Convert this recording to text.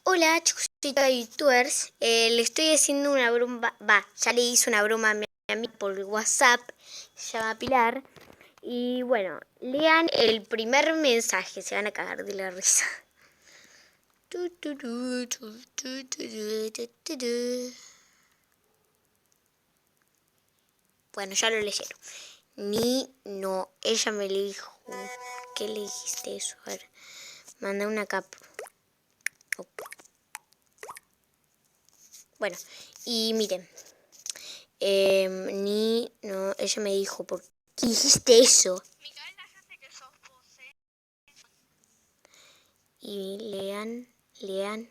Hola chicos y youtubers, le estoy haciendo una broma, ya le hice una broma a mi amiga por WhatsApp, se llama Pilar. Y bueno, lean el primer mensaje, se van a cagar de la risa. Bueno, ya lo leyeron. No, ella me le dijo, ¿qué le dijiste eso? A ver, manda una capa. Bueno, y miren, no, ella me dijo, ¿por qué dijiste eso? Micaela, ya sé que sos vos, Y lean.